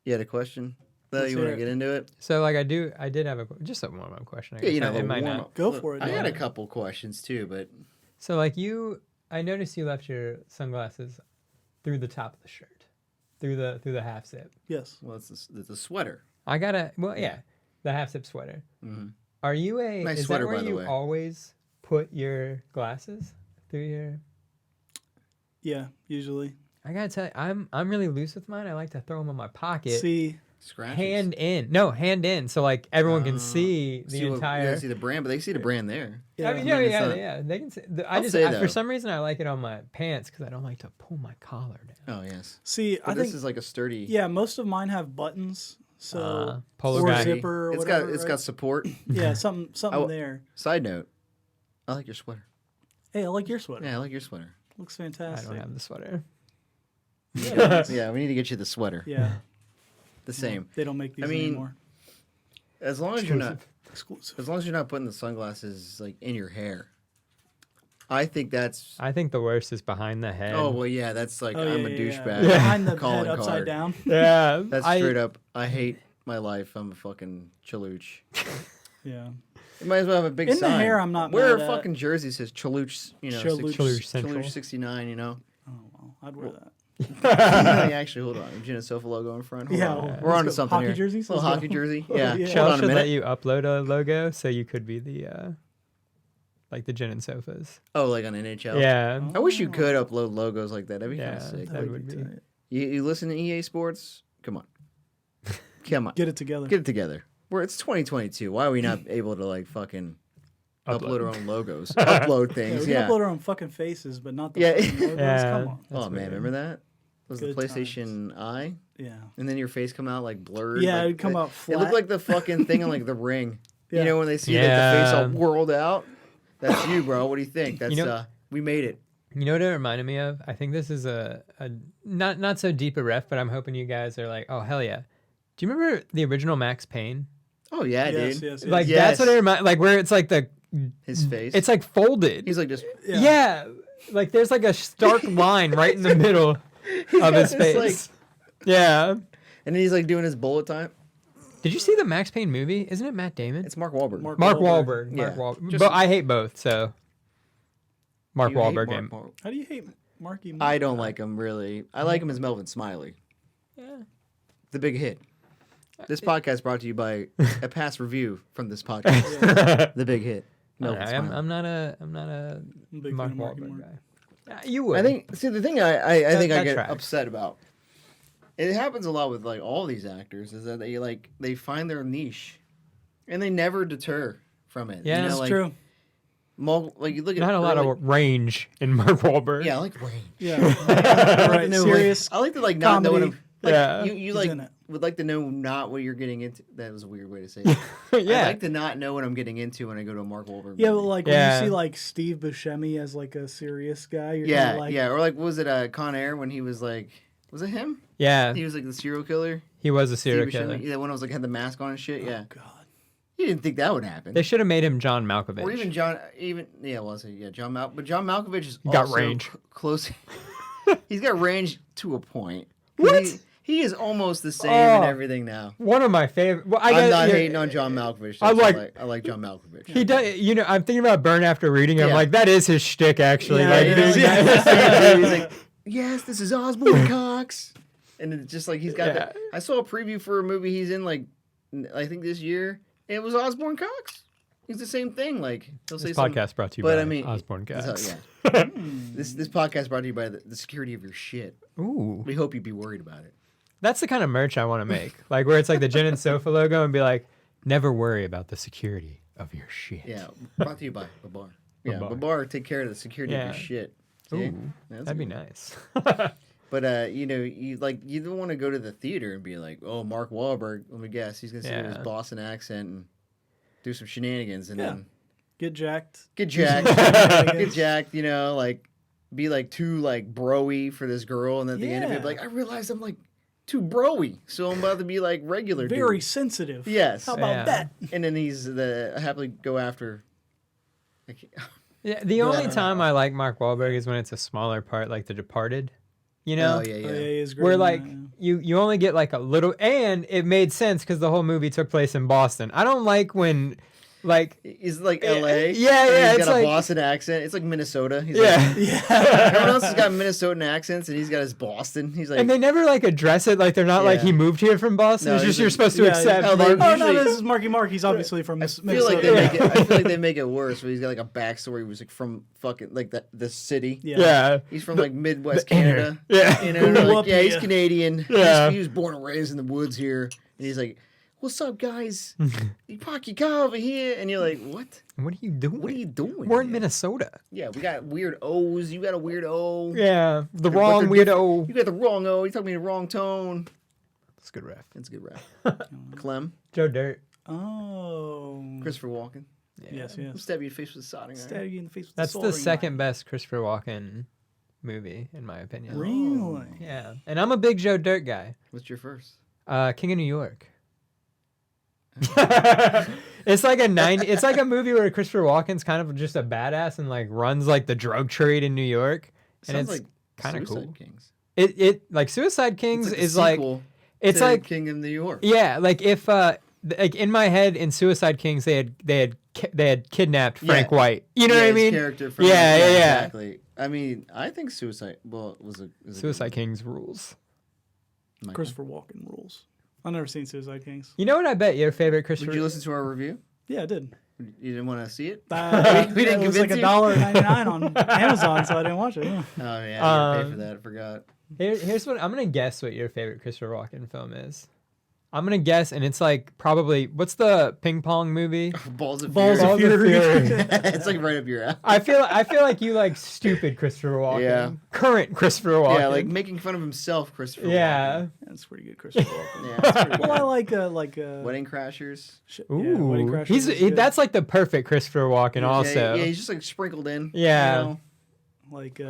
You had a question? You want to get into it? So, like, I did have just a warm-up question. I guess. Yeah, it might not. Go for it. I had a couple questions too, but So, like, I noticed you left your sunglasses through the top of the shirt, through the half zip. Yes. well, it's a sweater. The half zip sweater. Mm-hmm. Are you Nice is sweater, that where by the you way. always put your glasses through your? Yeah, usually. I gotta tell you, I'm really loose with mine. I like to throw them in my pocket. See, Scratches. Hand in, so like everyone can see the entire. Yeah, see the brand, but they see the brand there. yeah. I mean, yeah. They can see. For some reason, I like it on my pants because I don't like to pull my collar down. Oh yes. See, But I this think is like a sturdy. yeah, most of mine have buttons. So polo or guy. zipper or It's whatever. got right? got support. Yeah, something there. Side note, I like your sweater. Hey, I like your sweater. Yeah, I like your sweater. Looks I fantastic. don't have the sweater. Yeah, we need to get you the sweater. Yeah, The same. they don't make these I mean, anymore. As long as you're not, Exclusive. as long as you're not putting the sunglasses like in your hair, I think that's. I think the worst is behind the head. Oh well, yeah, that's like I'm a douchebag. Behind the Calling head upside card. down. yeah. That's straight up. I hate my life. I'm a fucking Chaluch. Yeah. You might as well have a big In sign. the hair, I'm not Wear mad a at. fucking jersey that says Chaluch. You know, Chaluch Central. Chaluch 69. You know. Oh well, I'd wear that. Actually, hold on. Gin and Sofa logo in front. Hold Yeah, on. well, We're let's on to go. something Hockey here. jerseys? Little Let's hockey go. jersey. Yeah. Yeah. Hold Shell on a should minute. let you upload a logo so you could be the like the gin and sofas. Oh, like on NHL. Yeah. I wish you could upload logos like that. That'd be kind Yeah, of sick. that would be. tight. You listen to EA Sports? Come on. Come on. Get it together. Get it together. It's 2022. Why are we not able to like fucking upload our own logos? Upload Yeah, things. we Yeah. can upload our own fucking faces, but not the Yeah. fucking logos. Yeah. Come on. Oh man, weird. remember that? Was the Good PlayStation Eye? Yeah. And then your face come out like blurred. Yeah, like, it'd come out It flat. looked like the fucking thing on like the Ring. Yeah. You know when they see like, the face all Yeah. whirled out. That's you, bro. What do you think? That's we made it. You know what it reminded me of? I think this is a not so deep a ref, but I'm hoping you guys are like, oh hell yeah. Do you remember the original Max Payne? Oh yeah, yes, dude. yes, yes. Like Yes. that's what it reminds. Like where it's like His face. it's like folded. He's like just. Yeah. Like there's like a stark line right in the middle of his It's face. like- yeah. And then he's like doing his bullet time. Did you see the Max Payne movie? Isn't it Matt Damon? It's Mark Wahlberg. Mark Wahlberg. Yeah. Mark Wahlberg. Just- But I hate both, so Mark You hate Wahlberg Mark game. Wahlberg. How do you hate Marky Mark? I don't like him really. I like him as Melvin Smiley. Yeah. The big hit. This podcast brought to you by a past review from this podcast. The big hit. Melvin Smiley. I'm not a I'm a big Mark fan of Marky Wahlberg Mark. guy. You would. I think. See, the thing I think I that get tracks. upset about. It happens a lot with like all these actors is that they find their niche, and they never deter from it. Yeah, you know, That's like, true. Like you look at not a lot early- of range in Mark Wahlberg. Yeah, I like range. Yeah. I like right. to know, Serious. I like to like not know what comedy. I'm. Like, Yeah. you He's like in it. would like to know not what you're getting into. That was a weird way to say it. yeah. I like to not know what I'm getting into when I go to a Mark Wahlberg. Yeah, but movie. like Yeah. when you see like Steve Buscemi as like a serious guy, you're yeah, kinda like, yeah, or like what was it Con Air when he was like, was it him? yeah. He was like the serial killer. He was a serial Steve Buscemi? killer. Yeah, when I was like had the mask on and shit. oh Yeah, god. you didn't think that would happen. They should have made him John Malkovich. Or even John, John Malkovich. But John Malkovich is Got also range. close. He's got range to a point. What? He is almost the same Oh. in everything now. One of my favorite. Well, I'm not hating on John Malkovich. I I like John Malkovich. He does. You know, I'm thinking about Burn after reading. I'm Yeah. like, that is his shtick, actually. Yeah, like, it being is. that- He's like, yes, this is Osborne Cox, and it's just like he's got Yeah. that. I saw a preview for a movie he's in like I think this year. And it was Osborne Cox. He's the same thing. Like he'll say This something. podcast brought to you But by I mean, Osborne this- Cox. yeah. This podcast brought to you by the security of your shit. Ooh, We hope you'd be worried about it. that's the kind of merch I want to make. Like where it's like the Gin and Sofa logo and be like, never worry about the security of your shit. Yeah, brought to you by Babar. Yeah, Babar. Babar take care of the security of Yeah. your shit. See? Ooh, That's that'd be good. nice. But you know, you don't want to go to the theater and be like, oh, Mark Wahlberg. Let me guess, he's gonna say his Yeah. Boston accent and do some shenanigans and Yeah. then Get jacked. get jacked, Shenanigans. get jacked. You know, like be like too like broy for this girl, and at the end of it, Yeah. be like I realize I'm like too broy, so I'm about to be like regular. Very dude. sensitive. Yes. How about Yeah. that? And then he's the happily go after. Yeah, the only time I like Mark Wahlberg is when it's a smaller part, like The Departed. You know, Oh yeah, yeah. Oh, yeah, he is great where in like that, you only get like a little, and it made sense because the whole movie took place in Boston. I don't like when, like, He's like L.A. Yeah, and yeah, He's it's got a like- Boston accent. It's like Minnesota. He's yeah. Like, yeah. everyone else has got Minnesotan accents, and he's got his Boston. He's like, And they never like address it, like they're not like Yeah. he moved here from Boston. No, it's just he's you're like- supposed to Yeah, accept. oh, they- Mark- Oh Usually- no, this is Marky Mark. He's obviously from I Minnesota. feel like they make it. I feel like they make it worse. Where he's got like a backstory. He was like from fucking like the city. yeah. He's from like Midwest the inner- Canada. yeah. You know, they're Grew like, up yeah, he's here. Canadian. Yeah. He was born and raised in the woods here. And he's like, "What's up, guys? You park your car over here." And you're like, "What? What are you doing? What are you doing? We're in here?" Minnesota. Yeah, we got weird O's. You got a weird O. Yeah, the But wrong they're weirdo. You got the wrong O. You talking in the wrong tone. That's a good ref. That's a good rap. Clem, Joe Dirt. Oh. Christopher Walken. Yes, yes. Stab you in the face with a soldering iron. Stab you in the face with That's the the soldering second iron. best Christopher Walken movie, in my opinion. Really? Yeah, and I'm a big Joe Dirt guy. What's your first? King of New York. It's like it's like a movie where Christopher Walken's kind of just a badass and like runs like the drug trade in New York, and Sounds it's like kind of Suicide cool. Kings. It like Suicide Kings It's is a like sequel it's to like King of New York. yeah, like if like in my head in Suicide Kings they had kidnapped Frank Yeah. White. You know what I his mean? Character from Yeah, yeah, yeah. Exactly. I mean, I think Suicide. Well, it was a Suicide Kings rules. Michael. Christopher Walken rules. I've never seen Suicide Kings. You know what I bet your favorite Christopher? Did you listen to our review? Yeah, I did. You didn't want to see it? We didn't it was like convince you? $1.99 on Amazon, so I didn't watch it. Yeah. Oh yeah, I didn't pay for Um, that. I forgot. Here's what I'm gonna guess what your favorite Christopher Walken film is. I'm gonna guess, and it's like probably what's the ping pong movie? Balls of Balls Fury. of Fury. It's like right up your alley. I feel like you like stupid Christopher Walken. Yeah. Current Christopher Walken. Yeah, like making fun of himself, Christopher. yeah. That's pretty good, Christopher Walken. Yeah, that's pretty Well, I good. like Wedding Crashers. Ooh, Wedding Crashers is good. that's like the perfect Christopher Walken. Also, Yeah, he's just like sprinkled in. Yeah. You know? like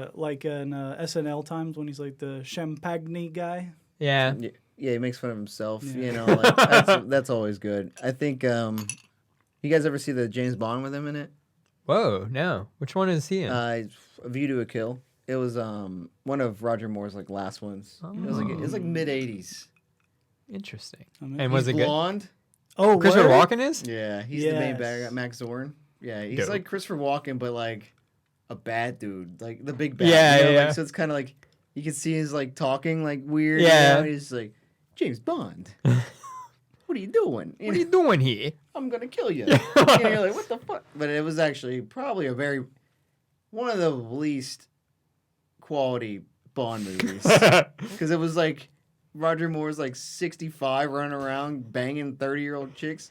in SNL times when he's like the Champagne guy. yeah. Yeah, he makes fun of himself. Yeah. You know, like that's always good. I think. You guys ever see the James Bond with him in it? Whoa, no. Which one is he in? A View to a Kill. It was one of Roger Moore's like last ones. It was like mid '80s. Interesting. I mean, And was He's it good? blonde. Oh, Christopher word? Walken is? Yeah, he's the main Yes. bad guy, Max Zorn. Yeah, he's Dope. like Christopher Walken, but like a bad dude, like the big bad. Yeah, you know? yeah. Like, so it's kind of like you can see he's like talking like weird. Yeah. You know? He's like James Bond. What are you doing? What are you doing here? I'm gonna kill you. And you're like, what the fuck? But it was actually probably one of the least quality Bond movies because it was like Roger Moore's like 65 running around banging 30-year-old chicks.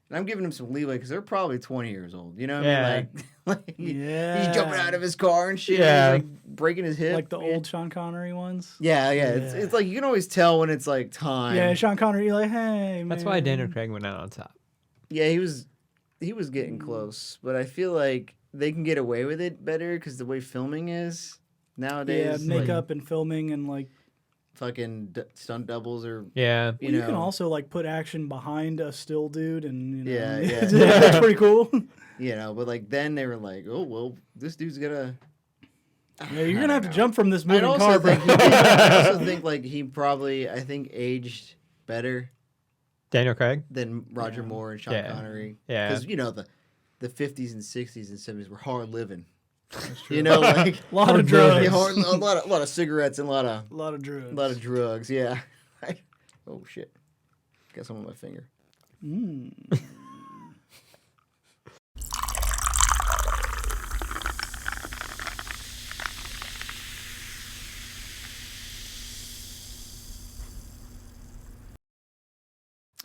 And I'm giving him some leeway because they're probably 20 years old. You know what I mean? Like Yeah. he's jumping out of his car and shit. Yeah. He's like breaking his hip. Like the old Sean Connery ones. Yeah, yeah. It's like you can always tell when it's like time. Yeah, Sean Connery, you're like, hey, man. That's why Daniel Craig went out on top. Yeah, he was getting close, but I feel like they can get away with it better because the way filming is Yeah, nowadays. makeup and filming and like. Fucking stunt doubles or Yeah. you Well, know. you can also like put action behind a still dude, and you know, Yeah, yeah. that's pretty cool. You know, but like then they were like, oh well, this dude's gonna. Yeah, you're gonna have to know. jump from this I moving also car. bro. think I also think like he probably aged better Daniel Craig? than Roger Moore and Sean Yeah. Connery. Yeah. because you know the 50s and 60s and 70s were hard living. You know, like a lot of Hard drugs. yeah, a lot of cigarettes and a lot of drugs. Yeah. Oh shit! Got some on my finger. Mm.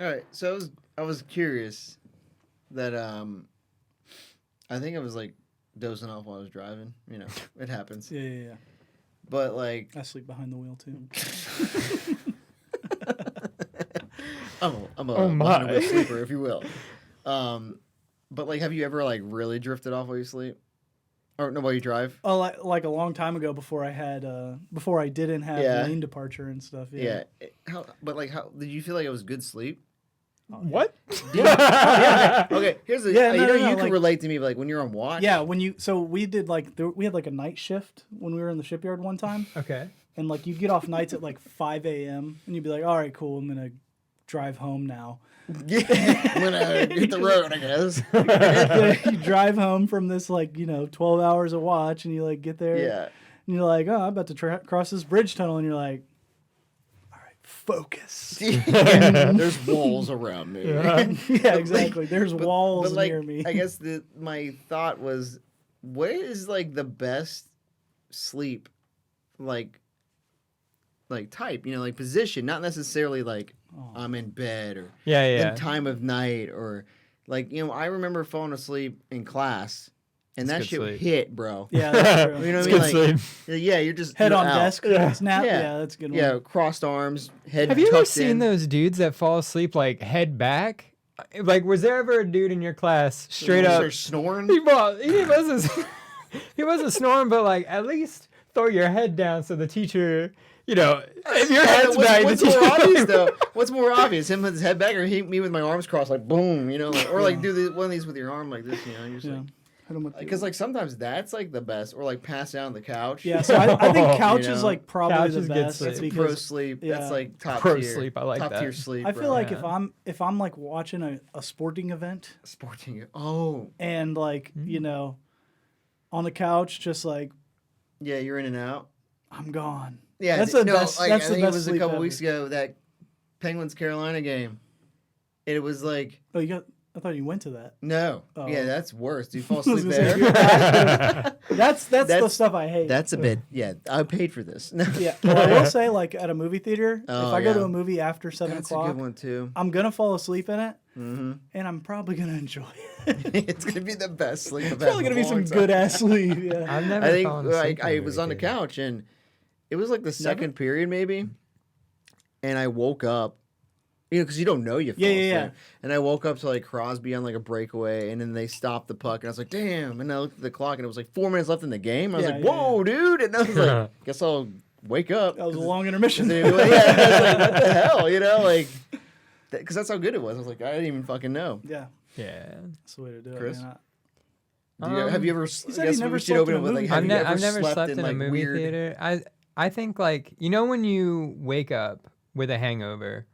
All right, so I was curious that I think I was like dozing off while I was driving. You know, it happens. Yeah. But like, I sleep behind the wheel too. I'm a Oh my. behind the wheel sleeper, if you will. But like, have you ever like really drifted off while you sleep? Or no, while you drive. Oh, like a long time ago before I didn't have Yeah. lane departure and stuff. Yeah. How did you feel like it was good sleep? What? Okay, here's the. Yeah, you no, know, no, you can like- relate to me, like when you're on watch. Yeah, so we did we had like a night shift when we were in the shipyard one time, Okay. and like you'd get off nights at like 5 a.m. and you'd be like, all right, cool, I'm gonna drive home now. I'm gonna hit the road, I guess. You drive home from this 12 hours of watch, and you like get there, Yeah. and you're like, oh, I'm about to cross this bridge tunnel, and you're like, all right, focus. Yeah, there's walls around me. Yeah, exactly. There's walls but like, near me. I guess my thought was, what is like the best sleep, like type? You know, like position, not necessarily like I'm in bed or Yeah. in time of night or like I remember falling asleep in class, and That's that good shit sleep. hit, bro. Yeah, that's true. You know what I It's mean? good Like, sleep. yeah, you're just Head you're on out. desk, snap. Yeah. Yeah, that's a good one. Yeah, crossed arms, head. Have you ever tucked seen in. those dudes that fall asleep like head back? Like, was there ever a dude in your class straight up? They're snoring. He wasn't. He wasn't snoring, but like at least throw your head down so the teacher, if your head's back, What's the teacher. more obvious though? What's more obvious? Him with his head back, or me with my arms crossed, like boom, or like do one of these with your arm like this, You're just Yeah. like, Hit 'em with the- because like sometimes that's like the best, or like pass out on the couch. Yeah, so I think couch You is know? like probably Couch the is good best. sleep. That's Because pro sleep. yeah. That's like top Pro tier. sleep, I like top that. tier sleep. I feel like Yeah. if I'm like watching a sporting event sporting. Oh, and like on the couch, just like yeah, you're in and out. I'm gone. Yeah, that's the no, best. Like, That's I the think best it was a sleep couple ever. weeks ago that Penguins Carolina game. It was like Oh, I thought you went to that. no, Oh. yeah, that's worse. Do you fall I was asleep gonna say, there? you're active. That's the That's- stuff I hate. That's a bit. Yeah, I paid for this. Yeah. Well, I will say, like at a movie theater, Oh, if I go to yeah. a movie after 7 That's a o'clock, good one too. I'm gonna fall asleep in it, Mm-hmm. and I'm probably gonna enjoy it. It's gonna be the best sleep I've It's had. probably in gonna a be some long time. good ass sleep. Yeah. I've never I think fallen asleep in a I movie was on the theater. couch and it was like the second period maybe, and I woke up, because you don't know you fell Yeah, asleep. yeah. And I woke up to like Crosby on like a breakaway, and then they stopped the puck, and I was like, damn. And I looked at the clock, and it was like 4 minutes left in the game. I was Yeah, like, yeah, whoa, dude. And I was like, guess I'll wake up. That was a long intermission. Yeah, I was like, what the hell, like, because that's how good it was. I was like, I didn't even fucking know. Yeah, Yeah. that's the way to do Chris? it. Man. Have you ever? said I he guess never we should slept open in it a with movie like, have theater. you ever I've never slept in like a movie weird? theater. I think like when you wake up with a hangover,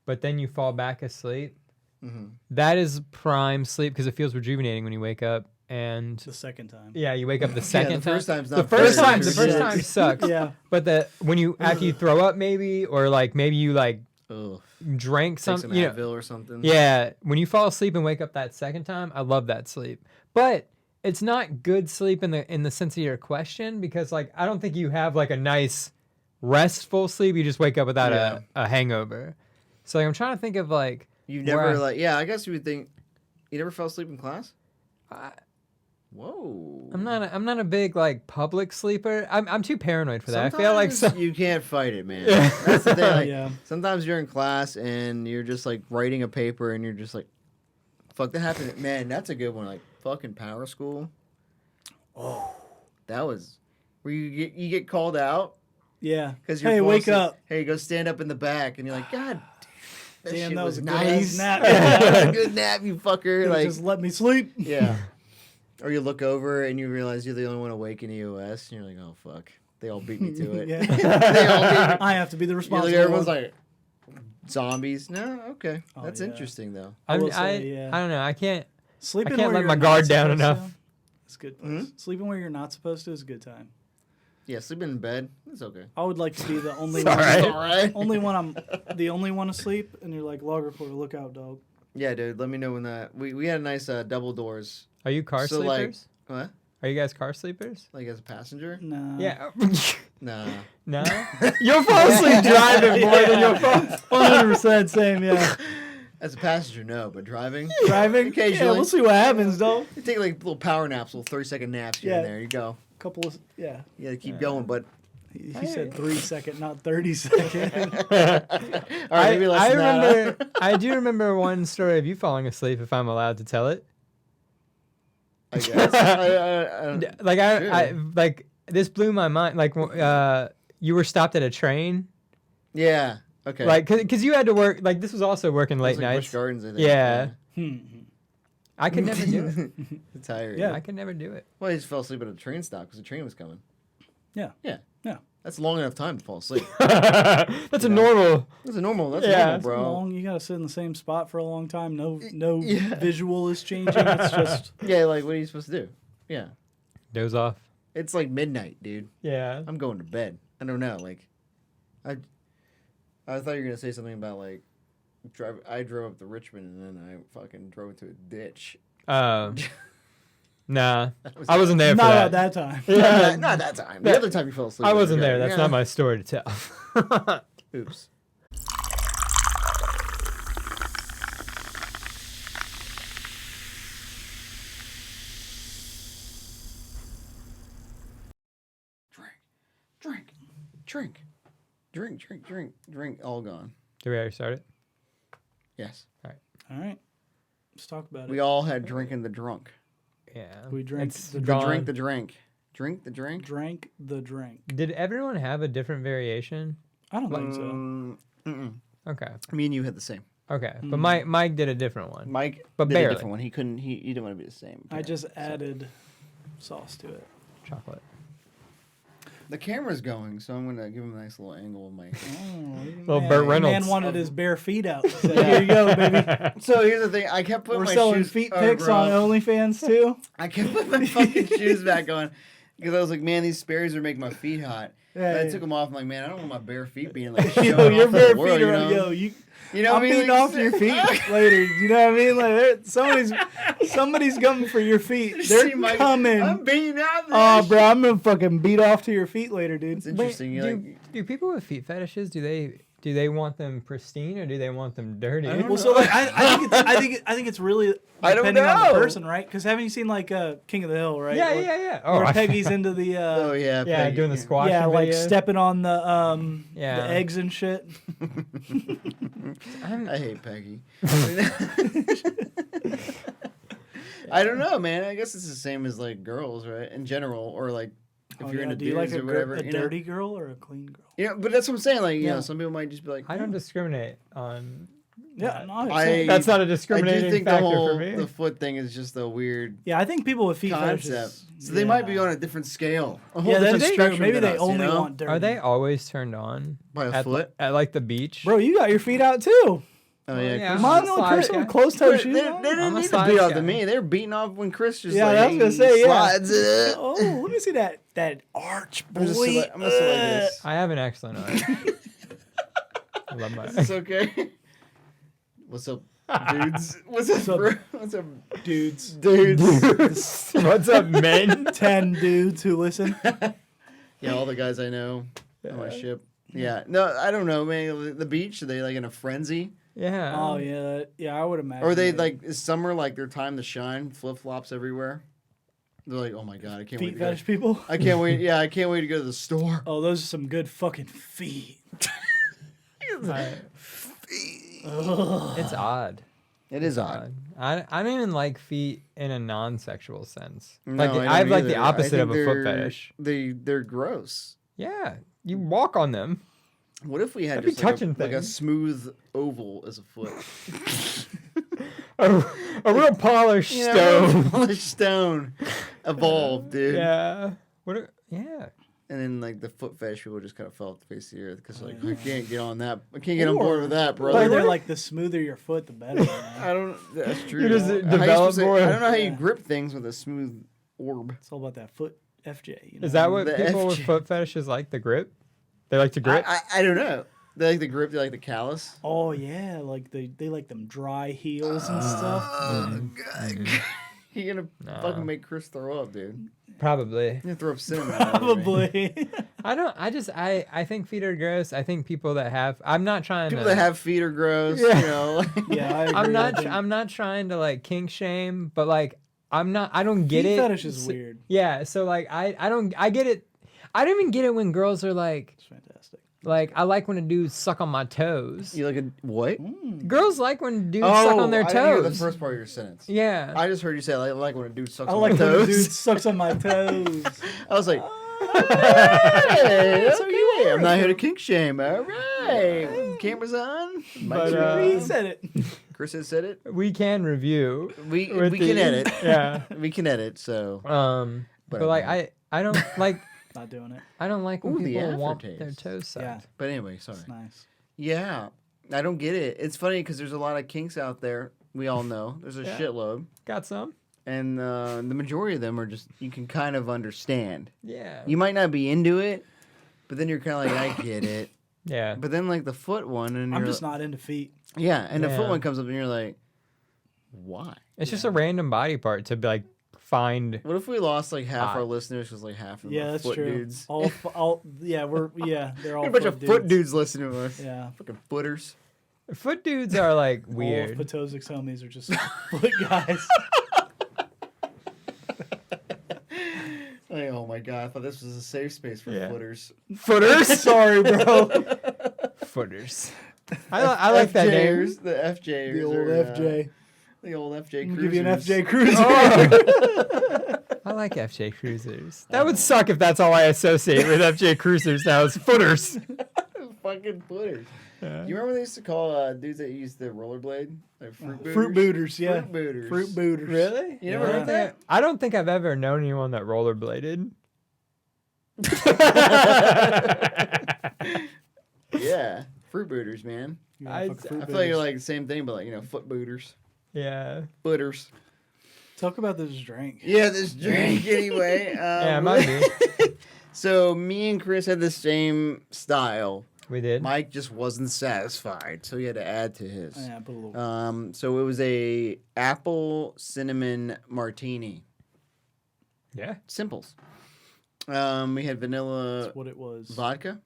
but then you fall back asleep. Mhm. That is prime sleep because it feels rejuvenating when you wake up. And The second time. yeah, you wake up the Yeah, second the first time. time's The not first very time, the good. first Yeah. time sucks. Yeah. But when you after you throw up maybe, or like maybe you like Ugh. drank Take some something, you know, Advil or something. yeah, when you fall asleep and wake up that second time, I love that sleep. But it's not good sleep in the sense of your question, because like I don't think you have like a nice restful sleep. You just wake up without Yeah. a hangover. So like, I'm trying to think of like You've where never I- I guess you would think you never fell asleep in class. I- Whoa. I'm not a big like public sleeper. I'm too paranoid for that. I feel like Sometimes you can't fight it, man. Yeah. That's the thing. Like, Yeah. Sometimes you're in class and you're just like writing a paper and you're just like, "Fuck, that happened." Man, that's a good one. Like fucking power school. Oh, that was where you get called out Yeah. because you're Hey, wake falling up. asleep. Hey, go stand up in the back, and you're like, God. That Damn, shit that was a nice. good-ass nap. That was a good nap, you fucker. Like, Like, just let me sleep. yeah. Or you look over and you realize you're the only one awake in EOS, and you're like, oh fuck, they all beat me to it. Yeah. They all beat me. I have to be the You responsible. look, everyone's one. like, zombies. No, okay, Oh, that's yeah. interesting though. I will I say, yeah. I don't know. I can't Sleeping can't where let you're my not guard down supposed enough. to, It's good. Hmm? Place. Sleeping where you're not supposed to is a good time. Yeah, sleeping in bed, it's okay. I would like to be the only It's one. all right. All right. Only one I'm the only one asleep, and you're like log reporter, look out, dog. Yeah, dude. Let me know when that. We had a nice double doors. Are you car So, like- sleepers? What? Are you guys car sleepers? Like as a passenger? Nah. Yeah. Nah. No. You'll fall asleep driving more than you'll fall. 100% same. Yeah. As a passenger, no, but driving. Driving. Occasionally. Yeah, we'll see what happens, dog. You take like little power naps, little 30-second naps here and Yeah. there. You go. Couple of yeah. You gotta keep going, but. He said 3 second, not 30 second. All right, maybe less I than that, huh? remember. I do remember one story of you falling asleep. If I'm allowed to tell it. I guess. Like this blew my mind. Like you were stopped at a train. Yeah. Okay. Like because you had to work. Like this was also working late Like nights. Busch Gardens, I think. Yeah. I could never do it. It's tired. Yeah. I could never do it. Well, he just fell asleep at a train stop because the train was coming. Yeah. Yeah. Yeah. That's long enough time to fall asleep. That's a normal. That's normal. That's Yeah. normal, It's bro. long. You gotta sit in the same spot for a long time. No Yeah. visual is changing. It's just Yeah, like what are you supposed to do? Yeah. Doze off. It's like midnight, dude. Yeah. I'm going to bed. I don't know. Like, I thought you were gonna say something about like, I drove up to Richmond and then I fucking drove into a ditch. Nah. was I wasn't there for not that. at that time. Yeah. Not that time. The other time you fell asleep. I wasn't there. Yeah. That's not my story to tell. Oops. Drink. All gone. Did we already start it? Yes. All right. Let's talk about We it. all had drinking the drunk. Yeah. We drank It's the gone. Drink the drink. Drink the drink. Drank the drink. Did everyone have a different variation? I don't think so. Mm-mm. Okay. Me and you had the same. Okay. But Mike did a different one. Mike But did barely. a different one. He couldn't. He didn't want to be the same. I just added sauce to it. Chocolate. The camera's going, so I'm gonna give him a nice little angle of my. Little Burt Reynolds. Man wanted his bare feet out. So here you go, baby. So here's the thing. I kept putting We're my selling shoes. feet Oh, pics bro. on OnlyFans too. I kept putting my fucking shoes back on because I was like, man, these Sperry's are making my feet hot. Yeah, and I yeah. took them off. I'm like, man, I don't want my bare feet being like Yo, showing your off to bare the world, feet you are know? yo. You know, I'm beating like, off your feet later. You know what I mean? Like somebody's coming for your feet. They're See, Mike, coming. I'm beating out. Oh, bro, I'm gonna fucking beat off to your feet later, dude. It's interesting. You like, Do people with feet fetishes, do they want them pristine or do they want them dirty? I don't Well, so like I think it's really I don't depending on know. the person, right? Because haven't you seen like King of the Hill, right? Yeah, Where- yeah. Where I- Peggy's into the oh yeah, yeah, Peggy. doing the squash. yeah, like videos. stepping on the Yeah. eggs and shit. I hate Peggy. I don't know, man. I guess it's the same as like girls, right? In general, or like if Oh, you're yeah. into Do you like dudes a, or whatever. a you know? dirty girl or a clean girl? Yeah, but that's what I'm saying. Like, you Yeah. know, some people might just be like, I don't discriminate on. Yeah, no, That's not a I do discriminating think the factor whole for me. the foot thing is just a weird yeah. I think people with feet concept. fetishes. So they might be on a different scale. A whole Yeah, different that's true. spectrum Maybe than they us, only you know? want dirty. Are they always turned on By a at, foot? at like the beach? Bro, you got your feet out too. Oh yeah, yeah. Chris- I'm Mine a on size Chris guy. with closed toe They shoes. didn't on. I'm a need to size beat off guy. to me. They were beating off when Chris just Yeah, like I was gonna say, yeah. slides it. Oh, let me see that arch, boy. I'm gonna sit like this. I have an excellent eye. I love my. Is this okay? What's up, dudes? What's up, up, bro? What's up, dudes. dudes? What's up, men? 10 dudes who listen. Yeah, all the guys I know on my ship. Yeah, no, I don't know, man. The beach, are they like in a frenzy? Yeah. Oh yeah, yeah. I would imagine. Or are they that. like, is summer like their time to shine? Flip flops everywhere. They're like, oh my god, I can't wait feet to go. fetish people? I can't wait. Yeah, I can't wait to go to the store. Oh, those are some good fucking feet. It's odd. It is odd. I don't even like feet in a non-sexual sense. No, Like I I have don't like the either. I opposite think of a foot they're- fetish. They're gross. Yeah, you walk on them. What if we had I'd be just like touching like a things. smooth oval as a foot? A real polished You know, stone. polished stone evolved, dude. Yeah. Yeah. And then like the foot fetish people just kind of fell off the face of the earth because like I can't get on that. I can't get on board with that, But brother. they're like the smoother your foot, the better. Man. I don't. That's true. You just How you develop supposed to- more- I don't know how you Yeah. grip things with a smooth orb. It's all about that foot FJ. You know? Is that what The people with FJ. foot fetishes like? The grip? They like to grip? I don't know. They like the grip. They like the callus. Oh yeah, like they like them dry heels and stuff. Oh god. You're gonna fucking make Chris throw up, dude. Probably. You're gonna throw up cinnamon. all over me. Probably. I think feet are gross. I think people that have, I'm not trying People to. that have feet are gross. Yeah. You know. Yeah, I agree. I'm not trying to like kink shame, but like I don't get Feet it. fetish is weird. Yeah, so like I get it. I don't even get it when girls are like, It's fantastic. Like, I like when a dude suck on my toes. You like a what? Girls like when dudes suck on their I didn't hear the toes. first part of your sentence. Yeah. I just heard you say I like when a dude sucks I on like my when a toes. dude sucks on my toes. I was like, So you okay, are. I'm not here to kink shame. All right, cameras on. But, He said it. Chris has said it. We can review. We with can edit. Yeah. We can edit. So, But like I don't like Not doing it. I don't like when Ooh, the people want aftertaste. their toes sucked. Yeah. but anyway, sorry. It's nice. Yeah, I don't get it. It's funny because there's a lot of kinks out there. We all know there's a Yeah. shitload, Got some? and the majority of them are just you can kind of understand. Yeah. You might not be into it, but then you're kind of like, I get it. Yeah. But then like the foot one, and I'm you're just not into feet. yeah, and the foot Yeah. one comes up, and you're like, why? It's just a random body part to be like find. What if we lost like half Hot. our listeners because like half of them Yeah, are that's foot true. dudes? Yeah, they're all a bunch of foot dudes listening to us. Yeah. Fucking footers. Foot dudes are like All weird. of Potozic's homies are just foot guys. Like, oh my god, I thought this was a safe space for Yeah. footers. Footers? Sorry, bro. Footers. I like that name. FJers, the FJers. The old are, FJ. The old FJ I'm cruisers. gonna give you an FJ Cruiser. I like FJ Cruisers. That would suck if that's all I associate with FJ Cruisers now is footers. Fucking footers. Yeah. You remember they used to call dudes that used the rollerblade? Like fruit booters? Fruit booters, yeah. Fruit booters. Fruit booters. Really? You never Yeah. heard that? I don't think I've ever known anyone that rollerbladed. Yeah. Fruit booters, man. You know, I- fucking fruit I feel like you're booters. like the same thing, but like, you know, foot booters. Yeah. Footers. Talk about this drink. Yeah, this drink anyway. Yeah, might be. So me and Chris had the same style. We did. Mike just wasn't satisfied, so he had to add to his. Yeah, put a little. So it was a apple cinnamon martini. Yeah. Simples. We had vanilla That's what it was. vodka.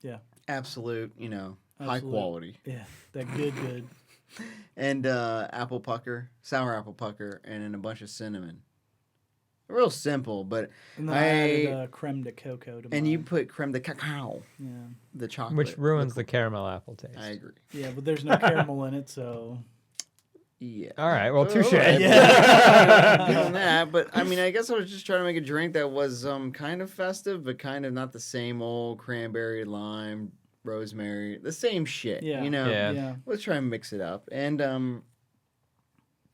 Yeah. Absolute, high Absolute. quality. Yeah, that good. And apple pucker, sour apple pucker, and then a bunch of cinnamon. Real simple, but And then I added creme de coco to and mine. you put creme de cacao, Yeah. the chocolate. Which ruins the caramel apple taste. I agree. Yeah, but there's no caramel in it, so. Yeah. All right. Well, touche. Alright, Yeah. doing that, but I mean, I guess I was just trying to make a drink that was kind of festive, but kind of not the same old cranberry, lime, rosemary, the same shit. Yeah. Yeah. Yeah. Let's try and mix it up. And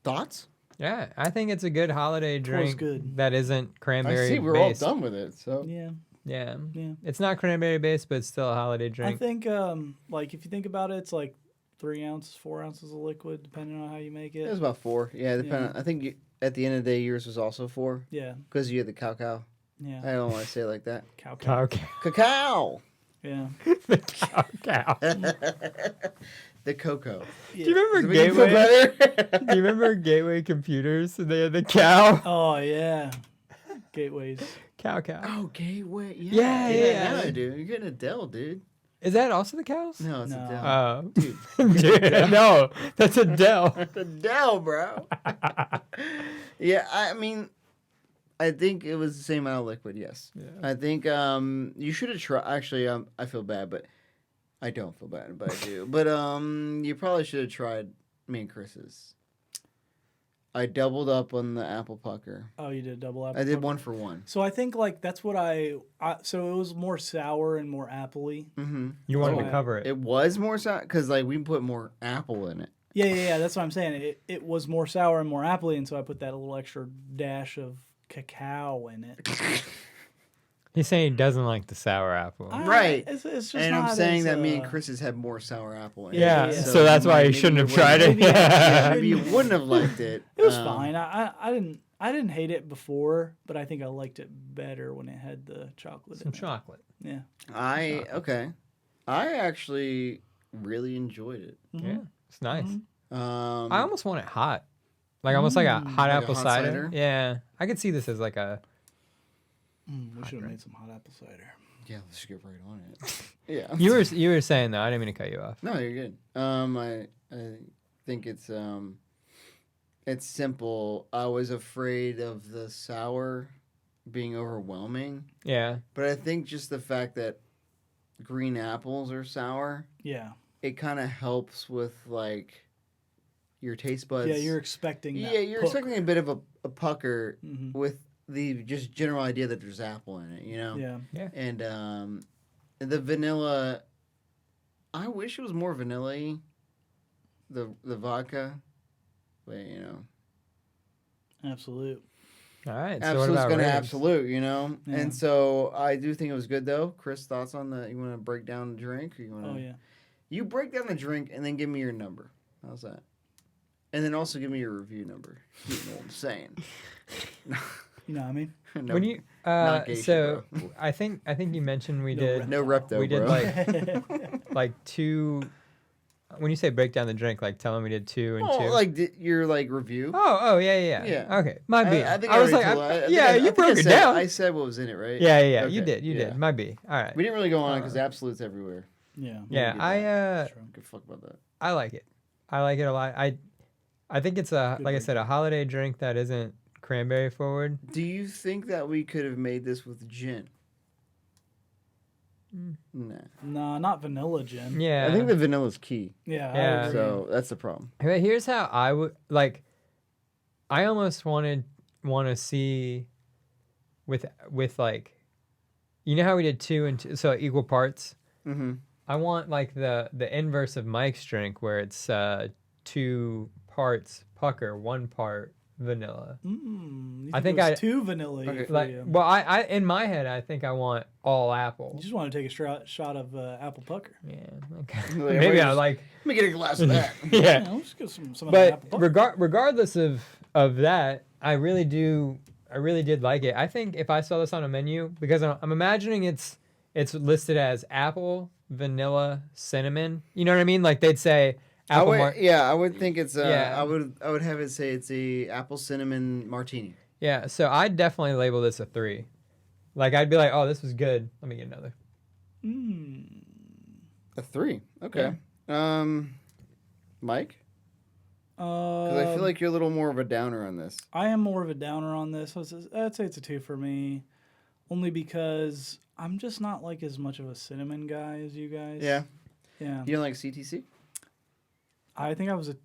thoughts? Yeah, I think it's a good holiday drink good. that isn't cranberry I see we're based. all done with it. So Yeah. Yeah. Yeah. It's not cranberry based, but it's still a holiday I drink. think, like, if you think about it, it's like 3 ounces, 4 ounces of liquid, depending on how you make it was it. about 4. Yeah, depending. Yeah. I think at the end of the day, yours was also 4 Yeah. because you had the cacao. Yeah. I don't want to say it like that. Cow. Cow. Cacao. Yeah. The cow. The cocoa. Do you remember Does it make you feel Gateway? better? Do you remember Gateway Computers? And they had the cow. Oh, yeah. Gateways. Cow. Oh, Gateway. Yeah, Yeah, yeah. now I do. You're getting Adele, dude. Is that also the cows? No, it's No. Adele. Oh. Dude, no. That's Adele. It's Adele, bro. Yeah, I mean, I think it was the same amount of liquid. Yes. Yeah. I think you should have tried. Actually, I feel bad, but I don't feel bad, but I do. But you probably should have tried me and Chris's. I doubled up on the apple pucker. Oh, you did double apple? I did pucker? 1 for 1. So I think, like, that's what so it was more sour and more apple-y. Mm-hmm. You wanted Oh, to cover it. It was more sour because like we put more apple in it. Yeah. That's what I'm saying. It was more sour and more apple-y, and so I put that little extra dash of cacao in it. He's saying he doesn't like the sour apple. Right. It's just And not I'm saying as, that me and Chris's had more sour apple in yeah, it. yeah. so that's why you maybe shouldn't have you tried it. wouldn't- Yeah, maybe you wouldn't have liked it. It was fine. I didn't hate it before, but I think I liked it better when it had the chocolate Some in it. chocolate. Yeah. Okay. I actually really enjoyed it. Yeah, it's nice. I almost want it hot. Like almost like a hot Like a apple hot cider. cider? Yeah. I could see this as like a We should have made some hot apple cider. Yeah, let's get right on it. Yeah. You were saying though, I didn't mean to cut you off. No, you're good. I think it's simple. I was afraid of the sour being overwhelming, Yeah. but I think just the fact that green apples are sour, Yeah. it kind of helps with like your taste buds. Yeah, you're expecting that. Yeah, you're puck. expecting a bit of a pucker Mhm. with the just general idea that there's apple in it, you know? Yeah. And the vanilla, I wish it was more vanilla-y, the vodka, but you know. Absolute. All right. So what Absolute's about gonna ratings? absolute, you know? Yeah. And so I do think it was good though. Chris, thoughts on the, you want to break down the drink? Or you wanna, Oh yeah. You break down the drink and then give me your number. How's that? And then also give me your review number. You know what I'm saying? You know what I mean? No, When you not gay shit, so bro. I think you mentioned we No did rep. No rep though, we did bro. like two. When you say break down the drink, like tell them we did 2 and 2. Oh, like your like review. Yeah. Yeah. Okay, my B. I think I was already like, told- I think yeah, I you think broke I it said- down. I said what was in it, right? Yeah, Okay, you did. yeah. My B. All right. We didn't really go on because absolute's everywhere. Yeah. Yeah, get I Don't give a fuck about that. I like it. I like it a lot. I think it's a Good like I drink. said, a holiday drink that isn't cranberry forward. Do you think that we could have made this with gin? Nah. Nah, not vanilla gin. Yeah. I think the vanilla's key. Yeah. Yeah. I agree. So that's the problem. But here's how I would like. I almost want to see with like, you know how we did 2 and 2, so equal parts. Mm-hmm. I want like the inverse of Mike's drink where it's 2 parts pucker, 1 part vanilla. You I think it was I- too vanilla Okay. for Like, you. well, I in my head I think I want all apple. You just want to take a shot of apple pucker. Yeah. Okay. Like, Maybe I just- like. Let me get a glass of that. Yeah. Yeah, let's get some of that apple But pucker. regardless of that, I really did like it. I think if I saw this on a menu, because I'm imagining it's listed as apple, vanilla, cinnamon. You know what I mean? Like they'd say apple. I would think it's. Yeah. I would have it say it's a apple cinnamon martini. Yeah. So I'd definitely label this a 3. Like I'd be like, oh, this was good. Let me get another. A 3. Okay. Mike, because I feel like you're a little more of a downer on this. I am more of a downer on this. I'd say it's a 2 for me, only because I'm just not like as much of a cinnamon guy as you guys. Yeah. Yeah. You don't like CTC? I think I was a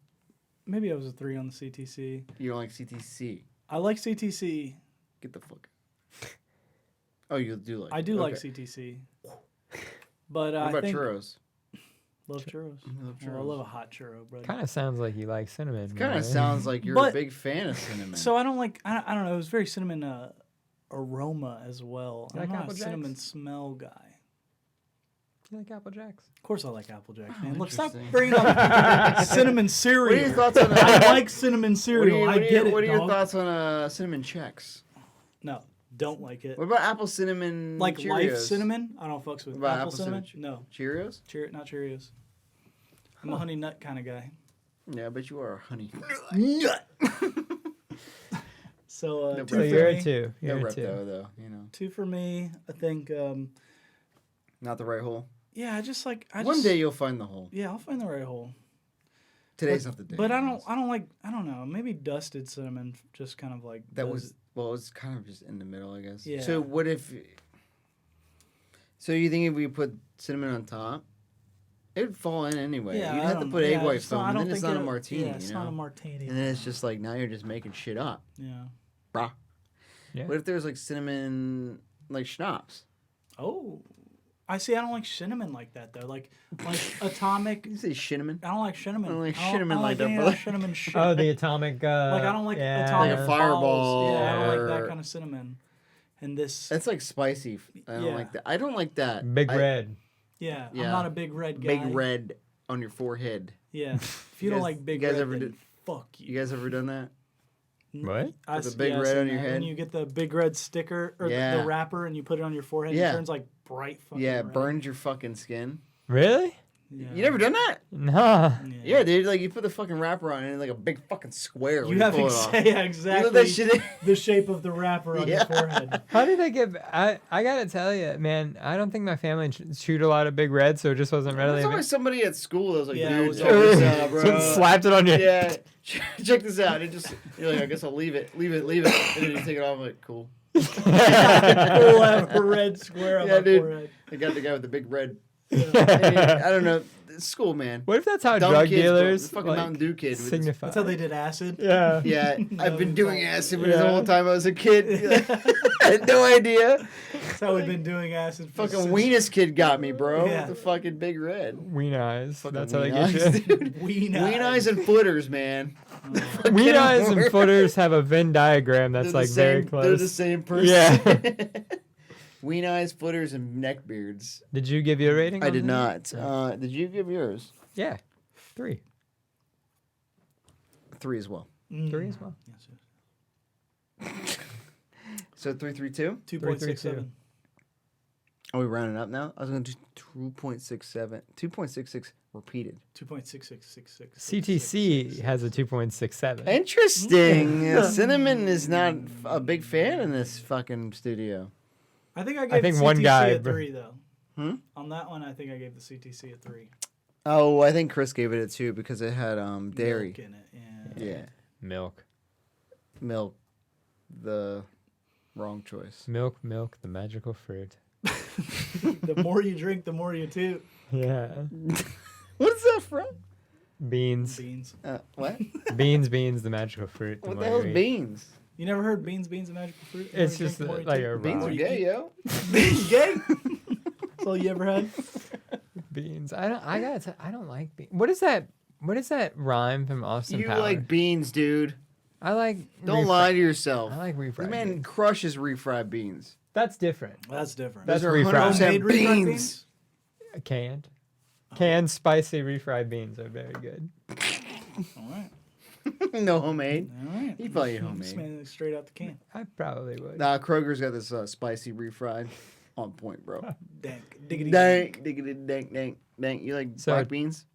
3 on the CTC. You don't like CTC? I like CTC. Get the fuck. Oh, you do like. I do like okay. CTC. But What I about think churros? love churros. I love Oh, I churros. love a hot churro, brother. Kind of sounds like you like cinnamon. Kind right? of sounds like you're a But- big fan of cinnamon. So I don't like. I don't know. It was very cinnamon aroma as well. You I'm like not Apple a Jacks? cinnamon smell guy. You like Apple Jacks? Of course, I like Apple Jacks, Oh, man. Look, stop interesting. bringing up cinnamon what cereal. are your thoughts on I like cinnamon cereal. I get it, What are your dog. thoughts on cinnamon checks? No, don't like it. What about apple cinnamon? Like Cheerios? Life cinnamon, I don't fucks with What about apple apple cinnamon. cinnamon No, Cheerios? not Cheerios. I'm a honey nut kind of guy. Yeah, but you are a honey. Nut. So No two So rep. for you're me. a 2. No You're a rep 2. though. You know, 2 for me. I think. not the right hole. Yeah, I just like. One day you'll find the hole. Yeah, I'll find the right hole. Today's not the day. But I guys. don't like. I don't know. Maybe dusted cinnamon just kind of like. That does was it. well. It was kind of just in the middle, I guess. Yeah. So what if? So you think if we put cinnamon on top, it would fall in anyway. Yeah, You'd I have to don't- put egg yeah, white it's not- foam, I and don't then it's think not a it- martini. Yeah, it's you not a know? martini. And then it's just like now you're just making shit up. Yeah. Bruh. Yeah. What if there's like cinnamon, like schnapps? Oh, I see. I don't like cinnamon like that though. Like atomic. You say cinnamon? I don't like cinnamon. I don't like I don't cinnamon like that, any of brother. cinnamon shit. Oh, the atomic. like I don't like yeah. atomic Like a fireball balls. Yeah, I don't like or- that kind of cinnamon. And this. That's like spicy. I don't Yeah. like that. I don't like that. Big I- red. Yeah, Yeah. I'm not a big red guy. Big red on your forehead. Yeah. If you You don't guys- like big you guys red, ever then did- fuck you. You guys ever done that? What? I With a s- big yeah, I've red seen on your that. head? When you get the big red sticker or Yeah. the wrapper and you put it on your forehead, Yeah. it turns like bright fucking Yeah, it red. burns your fucking skin. Really? Yeah. You never done that? Nah. Yeah, dude. Like you put the fucking wrapper on it, and like a big fucking square. when You have pull it off. yeah, You know exactly that shit. the shape of the wrapper on Yeah. your forehead. How did they get? I gotta tell you, man. I don't think my family chewed a lot of Big Red, so it just wasn't readily. There's always somebody at school that was like, Yeah, it dude, was check this out, bro. Someone slapped it on your. Yeah, check this out. It just you're like, I guess I'll leave it, and then you take it off. Like, cool. We'll have a red square on Yeah, my dude. forehead. I got the guy with the big red. Yeah. Hey, I don't know. It's school, man. What if that's how Dumb drug kids, bro. dealers The fucking like, Mountain Dew kid. With his- signify? That's how they did acid. Yeah. Yeah, I've been doing it's all- acid with the Yeah. whole time I was a kid. I had no idea. That's how we've been doing acid. Fucking since- Weenus kid got me, bro. Yeah. With the fucking big red. Ween eyes. Fucking That's how they ween get eyes, you. dude. Ween Ween eyes and footers, man. Oh. Ween eyes and more. footers have a Venn diagram They're that's the like same, very close. They're the same person. Yeah. Ween eyes, footers, and neck beards. Did you give you a rating? I on did that? not. Did you give yours? Yeah. 3. 3 as well. 3 as well. Yes, yes. So 332. 2.67. Are we rounding up now? I was going to do 2.67. 2.66 repeated. 2.6666. CTC has a 2.67. Interesting. Cinnamon is not a big fan in this fucking studio. I think I gave think CTC one guy a br- 3 though. Hmm? On that one, I think I gave the CTC a 3. Oh, I think Chris gave it a 2 because it had dairy. Milk in it. Yeah. Yeah. Milk. Milk. The wrong choice. Milk, the magical fruit. The more you drink, the more you toot. Yeah. What is that from? Beans. Beans. What? beans, the magical fruit. What more the hell is you eat. beans? You never heard beans, and magical fruit? The more It's you just drink, the more you like toot. a Beans are rhyme. gay, yo. Beans gay? That's all you ever had? Beans. I don't like beans. What is that rhyme from Austin You Powers? like beans, dude. I like Don't lie to yourself. I like refried This man beans. crushes refried beans. That's different. That's different. That's Those are refried. 100% Homemade refried beans. beans? Canned spicy refried beans are very good. All right. No homemade. All right. He probably ate This homemade. man is straight out the can. I probably would. Nah, Kroger's got this spicy refried. On point, bro. Dank. Diggity Dank, diggity, dank, dank, dank. You like So- black beans?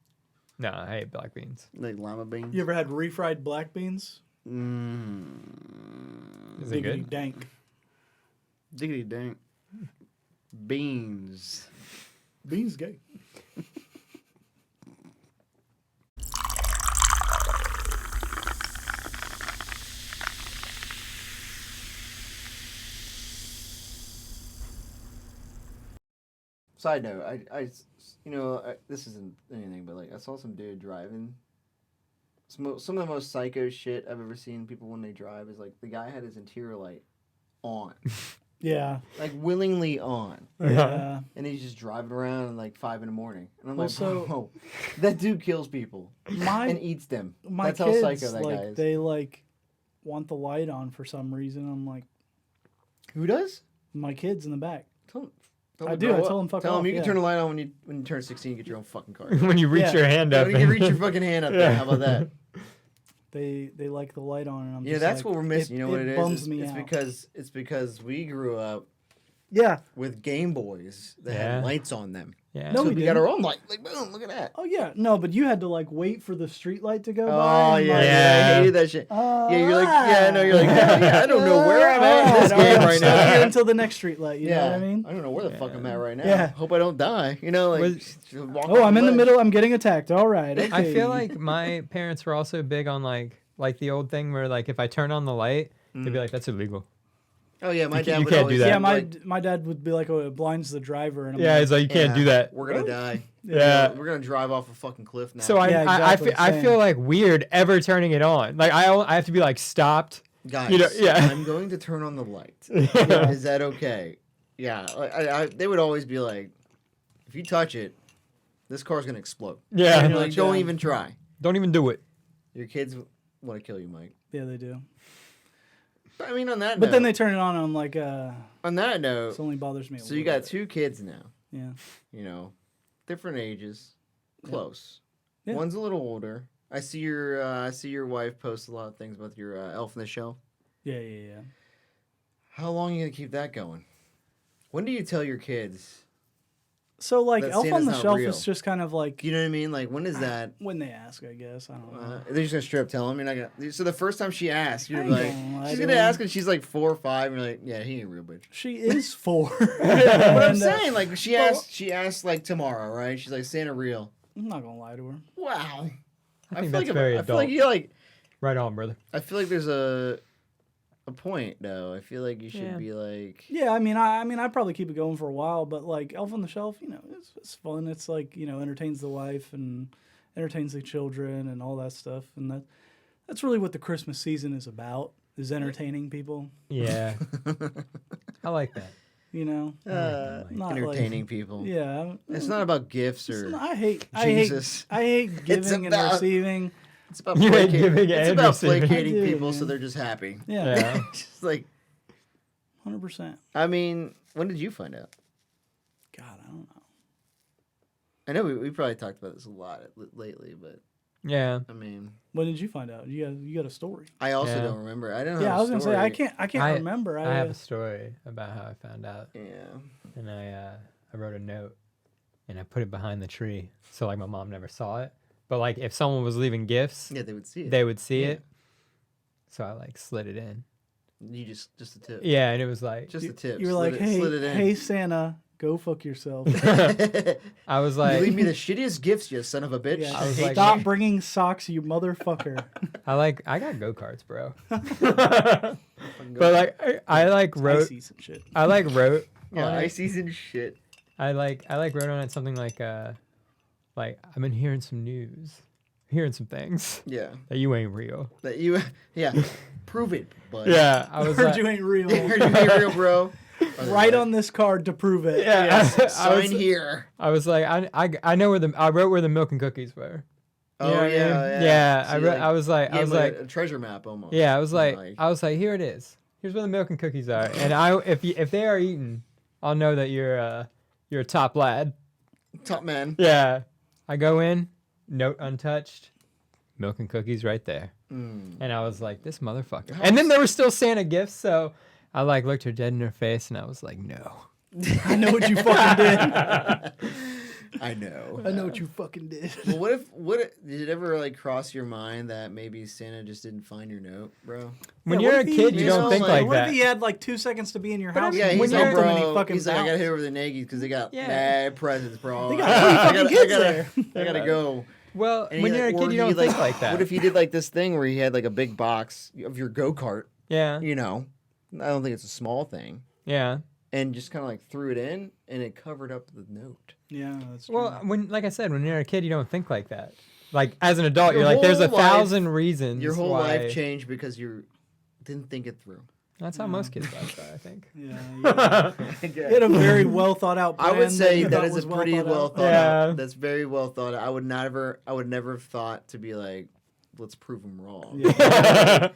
No, I hate black beans. You like lima beans? You ever had refried black beans? Mm. Is it Diggity good? dank. Diggity dank. Beans. Beans gay. Side note, this isn't anything, but like I saw some dude driving. Some of the most psycho shit I've ever seen people when they drive is like the guy had his interior light on, Yeah. like willingly on, Yeah. and he's just driving around at like 5 a.m. And I'm Well, like, so- bro, that dude kills people My and eats them. my That's kids, how psycho that like guy is. they like want the light on for some reason. I'm like, Who does? my kids in the back. Tell I him do, to grow I tell up. him fuck Tell him off, you can yeah. turn the light on when you turn 16. You get your own fucking car. when you reach Yeah. your hand up. When you reach and- your fucking hand up there. Yeah. How about that? They like the light on, and I'm Yeah, just that's like, what we're missing. You know what it is? Bums me It's out. because we grew up Yeah. with Game Boys that Yeah. had lights on them. Yeah. No, So we we got didn't. our own light. Like boom, look at that. Oh yeah. No, but you had to like wait for the street light to go by. Oh and, yeah, like, dude, Yeah. I hated that shit. Oh, Yeah, you're like, yeah, no, you're like, hell yeah, I don't know where I'm at in this no, game I'm right stuck here now. until the next street light. You Yeah, know what I mean? I don't know where the fuck I'm at right now. Yeah. Hope I don't die. You know, like. Was- just walk Oh, off I'm in the ledge. middle. I'm getting attacked. All right. Okay. I feel like my parents were also big on like the old thing where like if I turn on the light, they'd be like, "That's illegal." Oh yeah, my You dad can't would do always that. yeah, like, my dad would be like, "Oh, it blinds the driver," and I'm Yeah, like, it's like you can't do yeah, that. We're gonna die. Yeah. We're gonna drive off a fucking cliff now. So Yeah, exactly, I same. feel like weird ever turning it on. Like I have to be like stopped. guys, you know, yeah. I'm going to turn on the light. Yeah. Is that okay? Yeah, they would always be like, if you touch it, this car's gonna explode. Yeah. And you're like, much, don't yeah. even try. Don't even do it. Your kids want to kill you, Mike. yeah, they do. But I mean, on that But note, then they turn it on, and I'm like, on that this note, only bothers me. A so you little got bit. 2 kids now. Yeah. You know, different ages, close. Yeah. One's a little older. I see your wife post a lot of things about your Elf in the Shelf. Yeah, yeah, yeah. How long are you gonna keep that going? When do you tell your kids? So like, That Elf on Santa's the not Shelf real. is just kind of like You know what I mean? Like, when is that? when they ask, I guess. I don't know. They're just gonna straight up tell them. You're not gonna. So the first time she asks, you're I like, ain't gonna lie she's to gonna him. ask, and she's like 4 or 5. And you're like, yeah, he ain't real, bitch. She is 4. But I'm And, saying, like, she well- asked. She asked like tomorrow, right? She's like, Santa real. I'm not gonna lie to her. Wow. I think feel that's like very I feel adult. like you like. Right on, brother. I feel like there's a a point, though. I feel like you should Yeah. be like, Yeah, I mean, I'd probably keep it going for a while, but like Elf on the Shelf, it's fun. It's like entertains the wife and entertains the children and all that stuff, and that's really what the Christmas season is about, is entertaining people. Yeah. I like that. Not entertaining people. Like, yeah, It's not about gifts or I hate Jesus. I hate giving and about- receiving. It's about You ain't placating, giving it's and about receiving. placating I do, people so man. they're just happy. Yeah, Yeah. Just like, 100%. I mean, when did you find out? God, I don't know. I know we probably talked about this a lot lately, but Yeah. I mean, When did you find out? You got a story? I also Yeah. don't remember. I don't. Yeah, have I was a gonna say story. I can't remember. I have a story about how I found out, Yeah. and I wrote a note, and I put it behind the tree, so like my mom never saw it. But like if someone was leaving gifts, Yeah, they would see it. they would see Yeah. it. So I like slid it in. You just a tip. Yeah, and it was like Just a tip. You were Slid like, it, slid it in. hey Santa, go fuck yourself. I was you like leave me the shittiest gifts, you son of a bitch. Yeah, I was hate like- stop you. bringing socks, you motherfucker. I got go-karts, bro. But like I like wrote Ices and shit. I like wrote Yeah, on it. ices and shit. I like wrote on it something like I've been hearing some news, hearing some things Yeah. that you ain't real. That you. Yeah. Prove it, bud. Yeah, I was Heard like, you ain't real. Heard you ain't real, bro. Write on this card to prove it. yeah, Yes, I sign was, here. I was like, I know where I wrote where the milk and cookies were. Oh You know what I mean? yeah. Yeah, So I you, wrote, I was like, gave him a treasure map almost. yeah, I was like, Like- here it is. Here's where the milk and cookies are, and if they are eaten, I'll know that you're a top lad. Top man. Yeah, I go in, note untouched, milk and cookies right there. Mm. And I was like, this motherfucker. And then there were still Santa gifts, so I like looked her dead in her face and I was like, no. I know what you fucking did. I know. I know what you fucking did. Well, what if did it ever like cross your mind that maybe Santa just didn't find your note, bro? When Yeah, you're what a if he- kid, you you don't know, think like, like What that. if he had like 2 seconds to be in your But house? Yeah, and he's you like, dumped him and he bro. fucking He's like, I gotta bounced? hit over the Nagys because they got Yeah. mad presents, bro. They got 3 fucking kids there. I gotta go. Well, And when he, you're a like, kid, or you he, don't think like that. What if he did like this thing where he had like a big box of your go kart? Yeah, You know, I don't think it's a small thing, yeah. and just kind of like threw it in, and it covered up the note. Yeah, that's true. Well, like I said, when you're a kid, you don't think like that. Like as an adult, Your you're like, there's a whole life- 1,000 reasons. Your whole why. life changed because you didn't think it through. That's how most kids lives are, I think. yeah, you had a very well thought out plan. I would say you that thought is was a pretty well thought Yeah. out. That's very well thought out. I would never have thought to be like, let's prove him wrong. Yeah.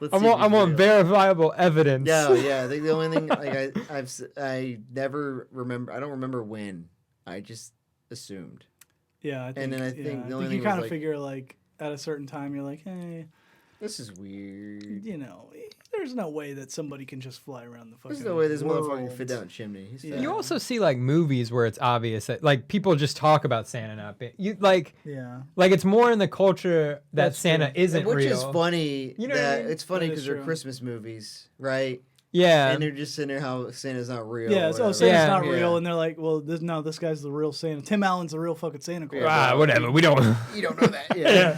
Let's I see if want he's real. verifiable evidence. Yeah. I think the only thing like I never remember. I don't remember when. I just assumed. Yeah, I think, And then I think the only you thing was, kind of like- figure like at a certain time you're like, hey, This is weird. there's no way that somebody can just fly around the fucking There's no way this world. motherfucker can fit down a chimney. He's Yeah. fat. You also see like movies where it's obvious that like people just talk about Santa not being like Yeah, it's more in the culture that That's Santa true. isn't Which real. is funny. You know what I that mean? it's funny That is because they're true. Christmas movies, right? Yeah. And they're just sitting there how Santa's not real. yeah. or So whatever. Santa's Yeah. not Yeah. real, and they're like, well, this guy's the real Santa. Tim Allen's the real fucking Santa Claus. Yeah. Whatever. We don't. You don't know that. Yeah.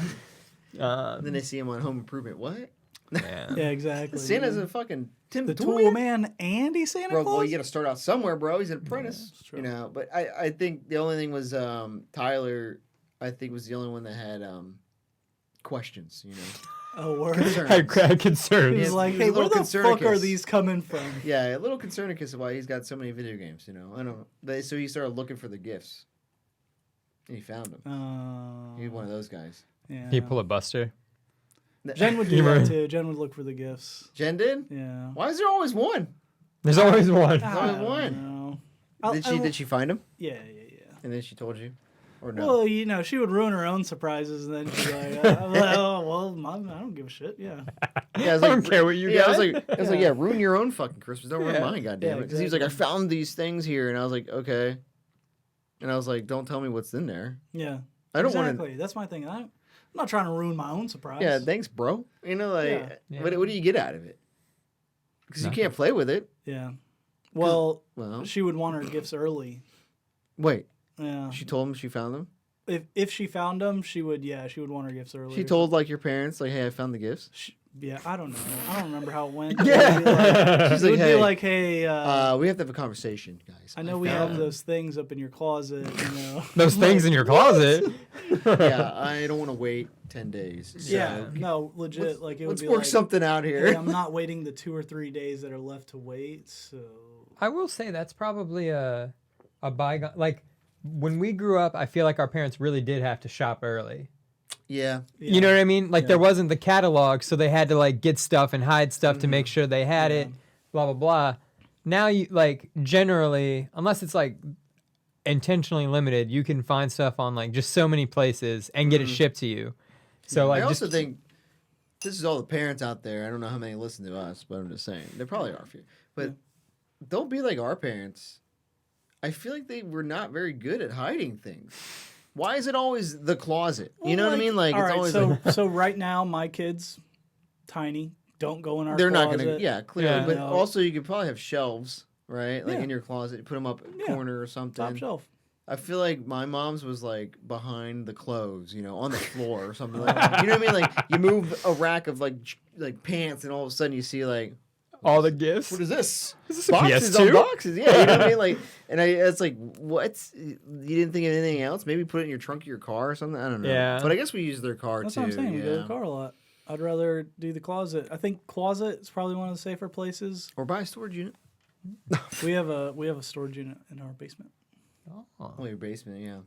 Yeah. Then they see him on Home Improvement. What? Yeah. Yeah, exactly. Santa's a fucking Tim the Tool Tool Man? Man and he's Santa Bro, Claus. well, you got to start out somewhere, bro. He's an apprentice, that's true. you know. But I think the only thing was Tyler. I think was the only one that had questions, you know. Oh, word. Concerns. I had concerns. He's He's- like, he's hey, a where little the fuck are concernicus. these coming from? Yeah, a little concernicus of why he's got so many video games, you know. I don't know. So he started looking for the gifts. And he found them. He's one of those guys. Yeah. Can you pull a Buster? Jen would do You that were- too. Jen would look for the gifts. Jen did? Yeah. Why is there always one? There's always one. I only don't one. know. Did she find him? Yeah. And then she told you? Or no? Well, she would ruin her own surprises, and then she's like, "Oh, well, Mom, I don't give a shit." Yeah. Yeah, I was I don't care what you yeah, got. I was like, yeah, ruin your own fucking Christmas. Don't ruin Yeah. mine, goddamn Yeah, it. Because he was like, I exactly. found these things here, and I was like, okay. And I was like, don't tell me what's in there. Yeah. I don't exactly. want That's my thing. I'm not trying to ruin my own surprise. to. Yeah, thanks, bro. You know, like, Yeah. Yeah. What do you get out of it? Because you can't play with it. Yeah. Well, Well, she would want her gifts early. wait. Yeah. She told him she found them. If she found them, she would want her gifts early. She told like your parents, like, hey, I found the gifts. Yeah, I don't know. I don't remember how it went. Yeah. She's It like, would hey, be like, hey, we have to have a conversation, guys. I know we have found- those things up in your closet. Those things in your closet. Yeah, I don't want to wait 10 days. So Yeah, no, legit. Like it would let's be work like, something out here. hey, I'm not waiting the 2 or 3 days that are left to wait. So I will say that's probably a bygone. Like when we grew up, I feel like our parents really did have to shop early. Yeah. You know what I mean? Like Yeah. there wasn't the catalog, so they had to like get stuff and hide stuff to make Mm-hmm. sure they had it. Blah blah blah. Now you like generally, unless it's like intentionally limited, you can find stuff on like just so many places and get it shipped to you. So like I also just think this is all the parents out there. I don't know how many listen to us, but I'm just saying. There probably are a few. But don't be like our parents. I feel like they were not very good at hiding things. Why is it always the closet? You know what I mean? Like all it's right, always so like, so right now, my kids, tiny, don't go in our. they're not closet. gonna. Yeah, clearly. Yeah. But No. also, you could probably have shelves, right? Like Yeah. in your closet, put them up in a Yeah. corner or something. Top shelf. I feel like my mom's was like behind the clothes, you know, on the floor or something like that. You know what I mean? Like you move a rack of like pants, and all of a sudden you see like, all the gifts. what is this? Is this a Boxes PS2? on boxes, yeah. You know what I mean? Like, and it's like, what? You didn't think of anything else? Maybe put it in your trunk of your car or something. I don't know. Yeah. But I guess we use their car That's too. what I'm saying. We go to yeah. the car a lot. I'd rather do the closet. I think closet is probably one of the safer places. Or buy a storage unit. We have a storage unit in our basement. Oh. Oh, your basement, yeah.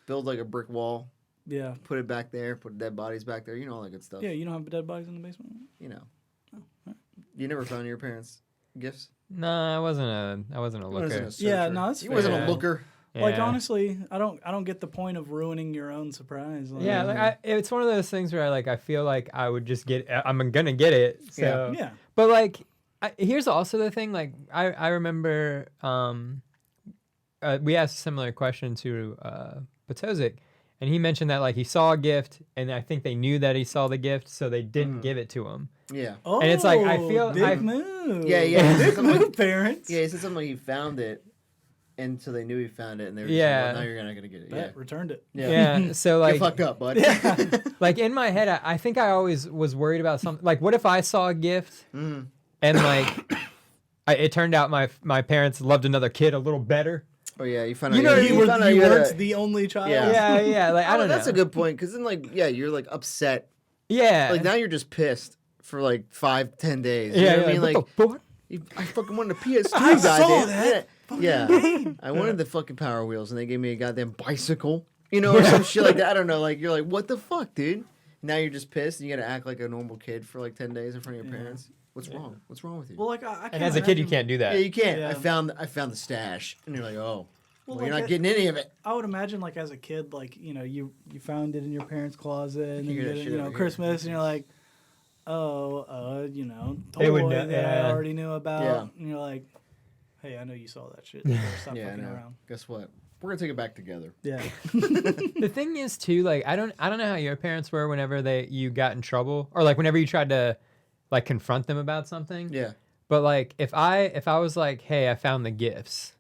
Build like a brick wall. Yeah. Put it back there. Put dead bodies back there. You know all that good stuff. Yeah, you don't have dead bodies in the basement? You know. You never found your parents' gifts. Nah, I wasn't a You looker. wasn't a searcher. Yeah, no, that's You wasn't fair. a looker. Like Yeah. honestly, I don't get the point of ruining your own surprise. Like, Yeah, like it's one of those things where I feel like I would just I'm gonna get it. So yeah. But like, here's also the thing. Like, I remember we asked a similar question to Potozik, and he mentioned that like he saw a gift, and I think they knew that he saw the gift, so they didn't give it to him. Yeah. Oh, And it's like, I feel- big I- move. Yeah, yeah. Big Something like- move, parents. Yeah, he said something like he found it, and so they knew he found it, and they were just Yeah. like, well, now you're not gonna get it. Yeah. Bet, returned it. Yeah. So Get like, fucked up, bud. like in my head, I think I always was worried about something. Like, what if I saw a gift Mhm. and like, it turned out my parents loved another kid a little better. Oh yeah, you found out. You know what I mean? You found out you you had weren't a- the only child. Yeah. Yeah. Like I Oh, don't know. that's a good point, because then like you're like upset. Yeah. Like now you're just pissed for like 5-10 days. You yeah. know what I mean? What Like the fuck? I fucking wanted a PS2. I saw goddamn. that. Yeah. I wanted the fucking Power Wheels, and they gave me a goddamn bicycle. You know, or some shit like that. I don't know. Like you're like, what the fuck, dude? Now you're just pissed, and you gotta act like a normal kid for like 10 days in front of your parents. What's wrong? What's wrong with you? Well, like I And as a kid, you can't do yeah, that. you can't. Yeah. I found the stash, and you're like, oh, well, like you're not that- getting any of it. I would imagine, like as a kid, like you found it in your parents' closet, and then You you get get that it, shit over here. Christmas, and you're like, They would toy know- that I yeah. already knew about, Yeah. and you're like, hey, I know you saw that shit. You better Stop Yeah, I fucking know. around. Guess what? We're gonna take it back together. Yeah. The thing is too, like I don't know how your parents were whenever you got in trouble, or like whenever you tried to like confront them about something. Yeah. But like if I was like, hey, I found the gifts,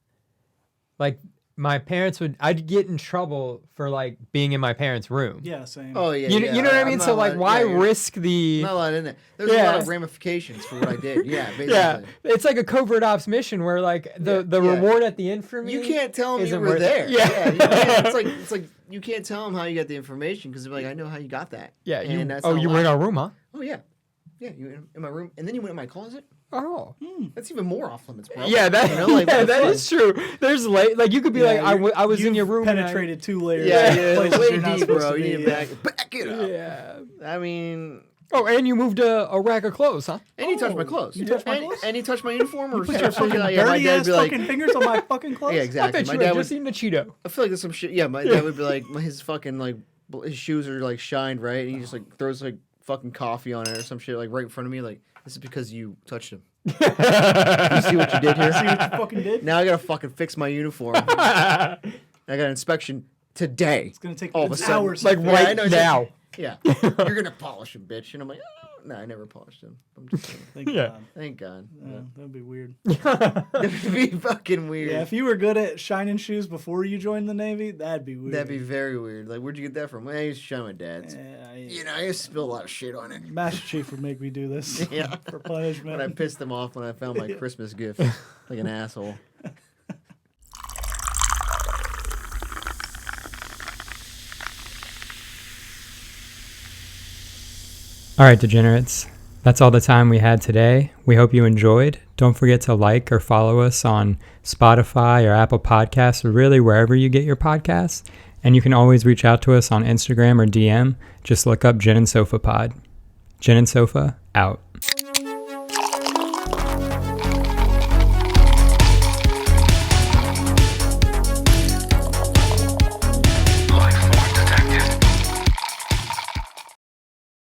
like my parents I'd get in trouble for like being in my parents' room. Yeah. Same. Oh yeah. You know what I I'm mean? not So like, allowed- why yeah, you're risk the? not allowed in there. There's a Yeah. lot of ramifications for what I did. Yeah, basically. Yeah, it's like a covert ops mission where like the Yeah. reward at the end for me. You can't tell them you isn't were worth it. there. Yeah. you can't. It's like you can't tell them how you got the information, because they're like, I know how you got that. Yeah. And that's Oh, not you were in allowed. our room, huh? Oh yeah, yeah. You in my room, and then you went in my closet. Oh. That's even more off limits, bro. Yeah, that, You know, like, yeah, what the that fuck? is true. There's like you could be like, I was in You've your room. and I- Penetrated 2 layers. Yeah, of yeah, places way you're not deep, supposed bro. to You be, need to yeah. back it up. Yeah. I mean, Oh, and you moved a rack of clothes, huh? and you touched my Oh, clothes. you touched my And- clothes? And you touched my uniform, or Put your fucking yeah, my dirty dad would ass be like, fucking fingers on my fucking clothes. yeah, I exactly. bet My you dad had would. just eaten a Cheeto. I feel like there's some shit. Yeah, my dad would be like, his fucking like, his shoes are like shined right, and he just like throws like fucking coffee on it or some shit like right in front of me. Like, this is because you touched him. You see what you did here? See what you fucking did? Now I gotta fucking fix my uniform. I got an inspection today. It's gonna take All of a sudden. hours. Like to Yeah, right I know, now. Yeah, you're gonna polish him, bitch. And I'm like, oh, no, I never polished him. I'm just kidding. Thank Yeah. God. Thank God. Yeah, that'd be weird. That'd be fucking weird. Yeah, if you were good at shining shoes before you joined the Navy, that'd be weird. That'd be very weird. Like, where'd you get that from? Well, I used to shine my dad's. Yeah, You know, I used to spill a lot of shit on it. Master Chief would make me do this Yeah. for punishment. When I pissed him off when I found my Christmas gift, like an asshole. All right, degenerates. That's all the time we had today. We hope you enjoyed. Don't forget to like or follow us on Spotify or Apple Podcasts or really wherever you get your podcasts. And you can always reach out to us on Instagram or DM. Just look up Jen and Sofa Pod. Jen and Sofa, out.